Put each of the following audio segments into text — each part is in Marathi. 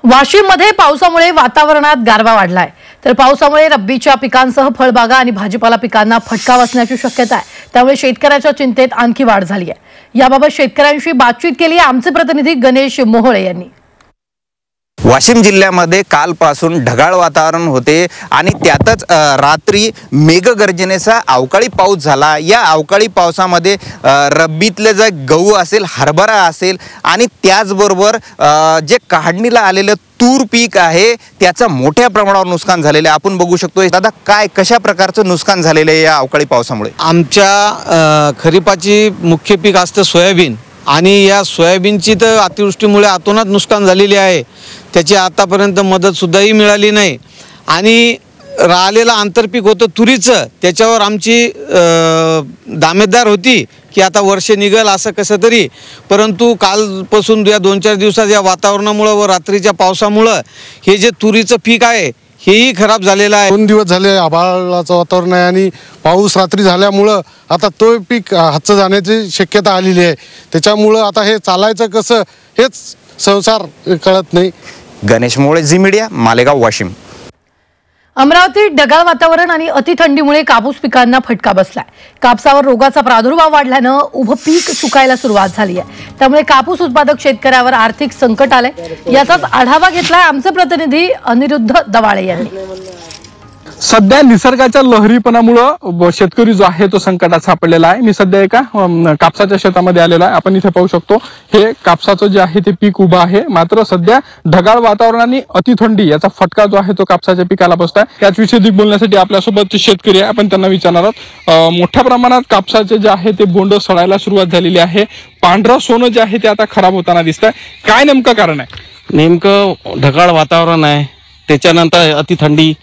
वाशिममध्ये पावसामुळे वातावरणात गारवा वाढलाय, तर पावसामुळे रब्बीच्या पिकांसह फळबागा आणि भाजीपाला पिकांना फटका बसण्याची शक्यता आहे। त्यामुळे शेतकऱ्याच्या चिंतेत आणखी वाढ झाली आहे। याबाबत शेतकऱ्यांशी बातचीत केली आमचे प्रतिनिधी गणेश मोहोळे यांनी। वाशिम जिल्ह्यामध्ये कालपासून ढगाळ वातावरण होते आणि त्यातच रात्री मेघगर्जनेचा अवकाळी पाऊस झाला। या अवकाळी पावसामध्ये रब्बीतले जे गहू असेल, हरभरा असेल आणि त्याचबरोबर जे काढणीला आलेलं तूर पीक आहे त्याचं मोठ्या प्रमाणावर नुकसान झालेलं आहे। आपण बघू शकतो दादा, काय कशा प्रकारचं नुकसान झालेलं आहे या अवकाळी पावसामुळे? आमच्या खरीपाची मुख्य पीक असतं सोयाबीन आणि या सोयाबीनची तर अतिवृष्टीमुळे अतोनात नुकसान झालेली आहे। त्याची आतापर्यंत मदत सुद्धाही मिळाली नाही आणि राहिलेलं आंतरपीक होतं तुरीचं, त्याच्यावर आमची दामेदार होती की आता वर्ष निघेल असं कसं तरी, परंतु कालपासून या 2-4 दिवसात या वातावरणामुळे व रात्रीच्या पावसामुळे हे जे तुरीचं पीक आहे हेही खराब झालेलं आहे। 2 दिवस झाले आभाळाचं वातावरण आहे आणि पाऊस रात्री झाल्यामुळं आता तो पीक हातचं जाण्याची शक्यता आलेली आहे। त्याच्यामुळं आता हे चालायचं कसं हेच संसार कळत नाही। गणेश मोहोळे, झी मीडिया, मालेगाव, वाशिम। अमरावतीत ढगाळ वातावरण आणि अतिथंडीमुळे कापूस पिकांना फटका बसलाय। कापसावर रोगाचा प्रादुर्भाव वाढल्यानं उभं पीक सुकायला सुरुवात झाली आहे। त्यामुळे कापूस उत्पादक शेतकऱ्यावर आर्थिक संकट आलंय। याचाच आढावा घेतलाय आमचे प्रतिनिधी अनिरुद्ध दवाळे यांनी। सध्या निसर्गाच्या लहरीपणामुळे शेतकरी जो आहे तो संकटात सापडलेला आहे। मी सध्या एका कापसाच्या शेतामध्ये आलेला आहे। आपण इथे पाहू शकतो हे कापसाचं जे आहे ते पीक उभं आहे, मात्र सध्या ढगाळ वातावरण आणि अतिथंडी याचा फटका जो आहे तो कापसाच्या पिकाला बसतोय। याच विषयी बोलण्यासाठी आपल्यासोबत शेतकरी आहे, आपण त्यांना विचारणार आहोत। मोठ्या प्रमाणात कापसाचे जे आहे ते बोंड सडायला सुरुवात झालेली आहे। पांढरं सोनं जे आहे ते आता खराब होताना दिसतंय। काय नेमकं कारण आहे? नेमकं ढगाळ वातावरण आहे, त्याच्यानंतर अतिथंडी,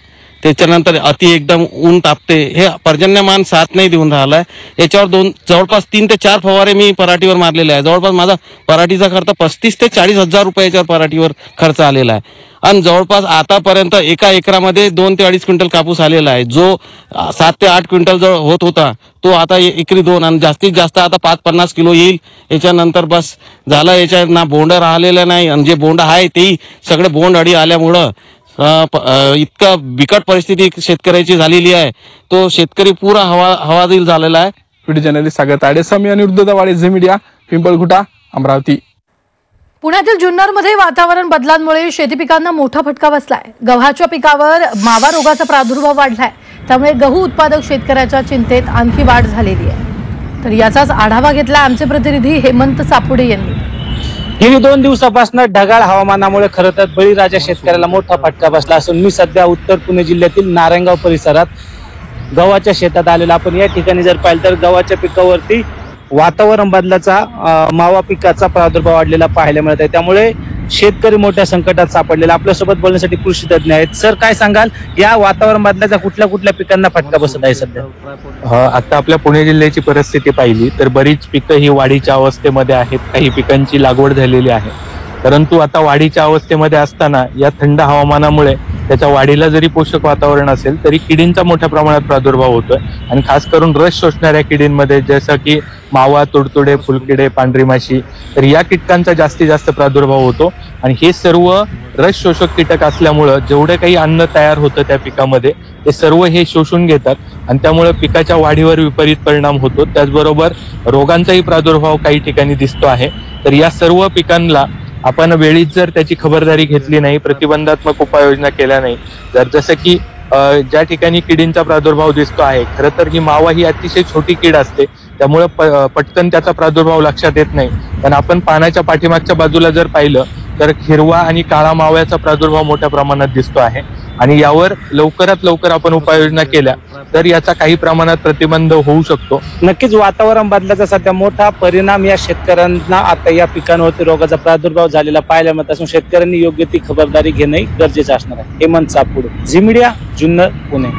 त्याच्यानंतर अति एकदम ऊन तापते, हे पर्जन्यमान साथ नाही देऊन राहिलाय। याच्यावर जवळपास 3 ते 4 फवारे मी पराठीवर मारलेले आहे। जवळपास माझा पराठीचा खर्च 35 ते 40 हजार रुपयाच्या पराठीवर खर्च आलेला आहे आणि जवळपास आतापर्यंत एका एकरामध्ये 2 ते 2.5 क्विंटल कापूस आलेला आहे। जो 7 ते 8 क्विंटल जो होत होता तो आता एकरी 2 आणि जास्तीत जास्त आता 5-50 किलो येईल। याच्यानंतर बस झालं, याच्या ना बोंड राहिलेलं नाही आणि जे बोंड आहे तेही सगळे बोंड अडी आल्यामुळं इतका बिकट परिस्थिती शेतकऱ्याची झालेली आहे। तो शेतकरी पुरा हवादिल झालेला आहे। व्हिडिओ जर्नलिस्ट सागर ताडेसह मी अनिरुद्ध दवाळे, झी मीडिया, पिंपळखुटा, अमरावती। पुण्यातील जुन्नरमध्ये वातावरण बदलांमुळे शेती पिकांना मोठा फटका बसलाय। गव्हाच्या पिकावर मावा रोगाचा प्रादुर्भाव वाढलाय, त्यामुळे गहू उत्पादक शेतकऱ्याच्या चिंतेत आणखी वाढ झालेली आहे। तर याचाच आढावा घेतला आमचे प्रतिनिधी हेमंत सापुडे यांनी। गेली 2 दिवसापासून ढगाळ हवामानामुळे खरं तर बळीराजा शेतकऱ्याला मोठा फटका बसला असून मी सध्या उत्तर पुणे जिल्ह्यातील नारायणगाव परिसरात गव्हाच्या शेतात आलेला। आपण या ठिकाणी जर पाहिलं तर गव्हाच्या पिकावरती वातावरण बदलाचा मावा पिकाचा प्रादुर्भाव वाढलेला पाहायला मिळत आहे। त्यामुळे शेतकरी मोठ्या संकटात सापडलेला। आपल्यासोबत बोलण्यासाठी कृषी तज्ञ आहेत। सर, काय सांगाल, या वातावरण बदलाचा कुठल्या पिकांना फटका बसत आहे सध्या? आता आपल्या पुणे जिल्ह्याची परिस्थिती पाहिली तर बरीच पिकं ही वाढीच्या अवस्थेमध्ये आहेत। काही पिकांची लागवड झालेली आहे, परंतु आता वाढीच्या अवस्थेमध्ये असताना या थंड हवामानामुळे त्याच्या वाढीला जरी पोषक वातावरण असेल तरी किडींचा मोठ्या प्रमाणात प्रादुर्भाव होतोय आणि खास करून रस शोषणाऱ्या किडींमध्ये जसं की मावा, तुडतुडे, फुलकिडे, पांढरी माशी, तर या कीटकांचा जास्तीत जास्त प्रादुर्भाव होतो आणि हे सर्व रस शोषक कीटक असल्यामुळं जेवढे काही अन्न तयार होतं त्या पिकामध्ये ते सर्व हे शोषून घेतात आणि त्यामुळे पिकाच्या वाढीवर विपरीत परिणाम होतो। त्याचबरोबर रोगांचाही प्रादुर्भाव काही ठिकाणी दिसतो आहे। तर या सर्व पिकांना आपण वेळीच जर त्याची खबरदारी घेतली नाही, प्रतिबंधात्मक उपाययोजना केल्या नाही, तर जसं की ज्या ठिकाणी किडींचा प्रादुर्भाव दिसतो आहे, खरं तर ही मावा ही अतिशय छोटी कीड असते, त्यामुळे पटकन त्याचा प्रादुर्भाव लक्षात येत नाही। पण आपण पानाच्या पाठीमागच्या बाजूला जर पाहिलं तर हिरवा आणि काळा माव्याचा प्रादुर्भाव मोठ्या प्रमाणात दिसतो आहे आणि यावर लवकरात लवकर आपण उपाययोजना केल्या तर याचा काही प्रमाणात प्रतिबंध होऊ शकतो। नक्कीच वातावरण बदलाचा सध्या मोठा परिणाम या शेतकऱ्यांना आता या पिकांवरती रोगाचा प्रादुर्भाव झालेला पाहायला मिळत असून शेतकऱ्यांनी योग्य ती खबरदारी घेणे गरजेचे असणार आहे। हेमंत सापुडे, झी मीडिया, जुन्नर, पुणे।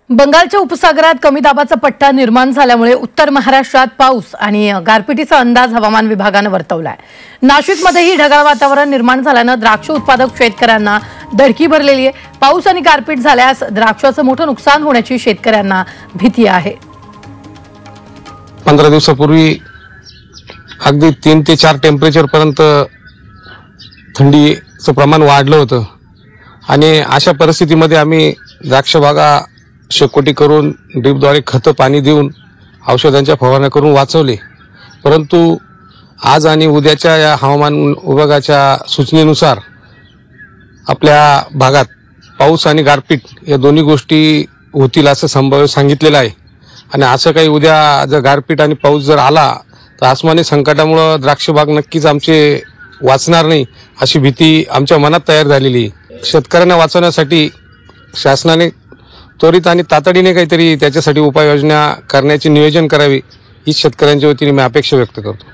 बंगालच्या उपसागरात कमी दाबाचा पट्टा निर्माण झाल्यामुळे उत्तर महाराष्ट्रात पाऊस आणि गारपिटीचा अंदाज हवामान विभागाने वर्तवलाय। नाशिकमध्येही ढगाळ वातावरण निर्माण झाल्यानं द्राक्ष उत्पादक शेतकऱ्यांना धडकी भरलेली आहे। पाऊस आणि गारपीट झाल्यास द्राक्षाचं मोठं नुकसान होण्याची शेतकऱ्यांना भीती आहे। 15 दिवसापूर्वी अगदी 3 ते 4 टेम्परेचर पर्यंत थंडी चं प्रमाण वाढलं होतं आणि अशा परिस्थितीमध्ये आम्ही द्राक्ष बागा शेकोटी करून ड्रीपद्वारे खतं पाणी देऊन औषधांच्या फवारण्या करून वाचवले. परंतु आज आणि उद्याच्या या हवामान विभागाच्या सूचनेनुसार आपल्या भागात पाऊस आणि गारपीट या दोन्ही गोष्टी होतील असं संभाव्य सांगितलेलं आहे. आणि असं काही उद्या जर गारपीट आणि पाऊस जर आला तर आसमानी संकटामुळे द्राक्ष बाग नक्कीच आमचे वाचणार नाही अशी भीती आमच्या मनात तयार झालेली आहे. शेतकऱ्यांना वाचवण्यासाठी शासनाने त्वरित आणि तातडीने काहीतरी त्याच्यासाठी उपाययोजना करण्याचे नियोजन करावे हीच शेतकऱ्यांच्या वतीने मी अपेक्षा व्यक्त करतो.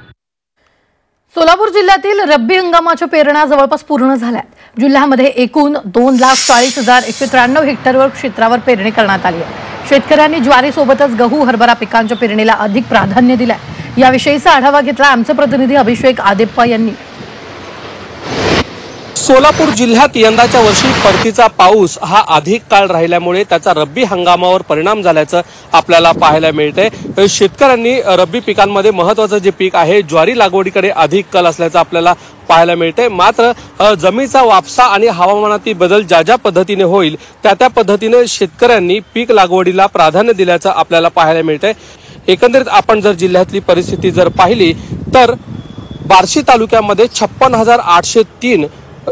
सोलापूर जिल्ह्यातील रब्बी हंगामाच्या पेरण्या जवळपास पूर्ण झाल्या. जिल्ह्यामध्ये एकूण 2,40,193 हेक्टरवर क्षेत्रावर पेरणी करण्यात आली आहे. शेतकऱ्यांनी ज्वारीसोबतच गहू हरभरा पिकांच्या पेरणीला अधिक प्राधान्य दिलंय. याविषयीचा आढावा घेतला आमचे प्रतिनिधी अभिषेक आदेप्पा यांनी. सोलापूर जिल्ह्यात यंदाच्या वर्षी परतीचा पाऊस हा अधिक काळ राहिल्यामुळे त्याचा रब्बी हंगामावर परिणाम झाल्याचं आपल्याला पाहायला मिळतंय. शेतकऱ्यांनी रब्बी पिकांमध्ये महत्त्वाचं जे पीक आहे ज्वारी लागवडीकडे अधिक कल असल्याचं आपल्याला पाहायला मिळतंय. मात्र जमिनीचा वापसा आणि हवामानातील बदल ज्या पद्धतीने होईल त्या पद्धतीने शेतकऱ्यांनी पीक लागवडीला प्राधान्य दिल्याचं आपल्याला पाहायला मिळतंय. एकंदरीत आपण जर जिल्ह्यातली परिस्थिती जर पाहिली तर बार्शी तालुक्यामध्ये 56,803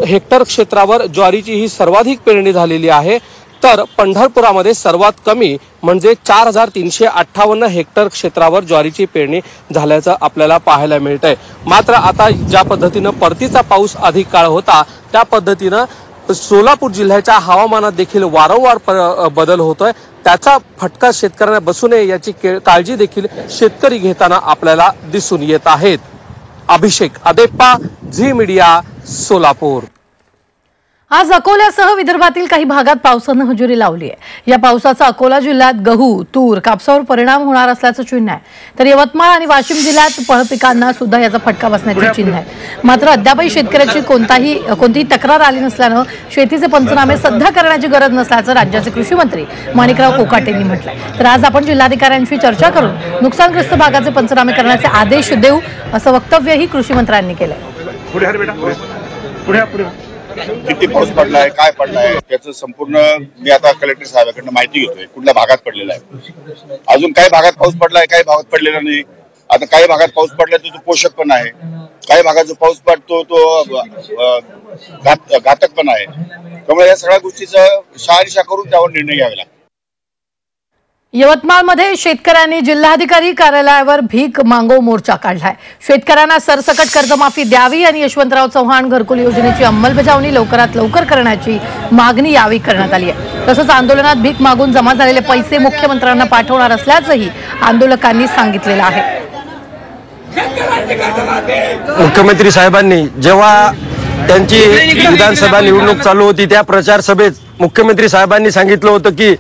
हेक्टर क्षेत्रावर ज्वारीची ही सर्वाधिक पेरणी झालेली आहे. तर पंढरपुरामध्ये सर्वात कमी म्हणजे 4,358 हेक्टर क्षेत्रावर ज्वारीची पेरणी झाल्याचं आपल्याला पाहायला मिळतंय. मात्र आता ज्या पद्धतीनं परतीचा पाऊस अधिक काळ होता त्या पद्धतीनं सोलापूर जिल्ह्याच्या हवामानात देखील वारंवार बदल होतोय. त्याचा फटका शेतकऱ्यांना बसू नये याची काळजी देखील शेतकरी घेताना आपल्याला दिसून येत आहेत. अभिषेक आदेप्पा, झी मीडिया, सोलापूर. आज अकोल्यासह विदर्भातील काही भागात पावसानं हजेरी लावली आहे. या पावसाचा अकोला जिल्ह्यात गहू, तूर, कापसावर परिणाम होणार असल्याचं चिन्ह आहे. तर यवतमाळ आणि वाशिम जिल्ह्यात फळपिकांना सुद्धा याचा फटका बसण्याचे चिन्ह आहे. मात्र अद्यापही शेतकऱ्याची कोणतीही तक्रार आली नसल्यानं शेतीचे पंचनामे सध्या करण्याची गरज नसल्याचं राज्याचे कृषी मंत्री माणिकराव कोकाटे यांनी म्हटलंय. तर आज आपण जिल्हाधिकाऱ्यांशी चर्चा करून नुकसानग्रस्त भागाचे पंचनामे करण्याचे आदेश देऊ असं वक्तव्यही कृषी मंत्र्यांनी केलंय. किती पाऊस पडलाय, काय पडलाय त्याचं संपूर्ण मी आता कलेक्टर साहेबांकडून माहिती घेतोय. कुठल्या भागात पडलेला आहे, अजून काही भागात पाऊस पडलाय, काही भागात पडलेला नाही. आता काही भागात पाऊस पडलाय तो पोषक पण आहे, काही भागात जो पाऊस पडतो तो घातक पण आहे. त्यामुळे या सगळ्या गोष्टीचा शहानिशा करून त्यावर निर्णय घ्यावे लागतो. यवतमाळमध्ये शेतकऱ्यांनी जिल्हाधिकारी कार्यालयावर भीक मागो मोर्चा काढलाय. शेतकऱ्यांना सरसकट कर्जमाफी द्यावी आणि यशवंतराव चव्हाण घरकुल योजनेची अंमलबजावणी लवकरात लवकर करण्याची मागणी यावेळी करण्यात आली आहे. तसंच आंदोलनात भीक मागून जमा झालेले पैसे मुख्यमंत्र्यांना पाठवणार असल्याचंही आंदोलकांनी सांगितलेलं आहे. मुख्यमंत्री साहेबांनी जेव्हा त्यांची विधानसभा निवडणूक चालू होती त्या प्रचार सभेत मुख्यमंत्री साहेबांनी सांगितलं होतं की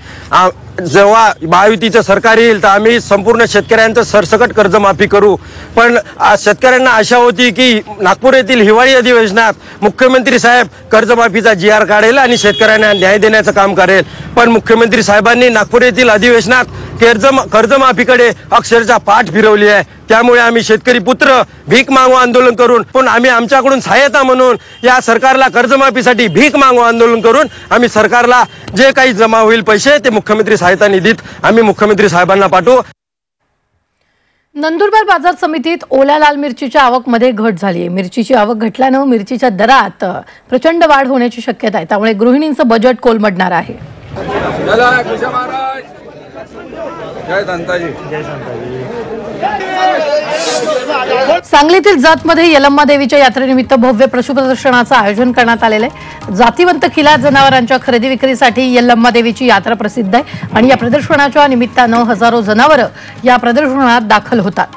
जेव्हा महायुतीचं सरकार येईल तर आम्ही संपूर्ण शेतकऱ्यांचं सरसकट कर्जमाफी करू. पण शेतकऱ्यांना आशा होती की नागपूर येथील हिवाळी अधिवेशनात मुख्यमंत्री साहेब कर्जमाफीचा GR काढेल आणि शेतकऱ्यांना न्याय देण्याचं काम करेल. पण मुख्यमंत्री साहेबांनी नागपूर येथील अधिवेशनात कर्जमाफीकडे अक्षरशः पाठ फिरवली आहे. त्यामुळे आम्ही शेतकरी पुत्र भीक मागो आंदोलन करून पण आम्ही आमच्याकडून सहायता म्हणून या सरकारला कर्जमाफीसाठी भीक मागो आंदोलन करून आम्ही सरकारला जे काही जमा होईल पैसे ते मुख्यमंत्री सहायता निधीत आम्ही मुख्यमंत्री साहेबांना पाठवू. नंदुरबार बाजार समितीत ओल्या लाल मिरचीच्या आवकमध्ये घट झाली आहे. मिरचीची आवक घटल्यानं मिरचीच्या दरात प्रचंड वाढ होण्याची शक्यता आहे. त्यामुळे गृहिणींचं बजेट कोलमडणार आहे. सांगलीतील जातमध्ये यलम्मा देवीच्या यात्रेनिमित्त भव्य पशुप्रदर्शनाचं आयोजन करण्यात आलेलं आहे. जातीवंत खिलार जनावरांच्या खरेदी विक्रीसाठी यलम्मा देवीची यात्रा प्रसिद्ध आहे आणि या प्रदर्शनाच्या निमित्तानं हजारो जनावरं या प्रदर्शनात दाखल होतात.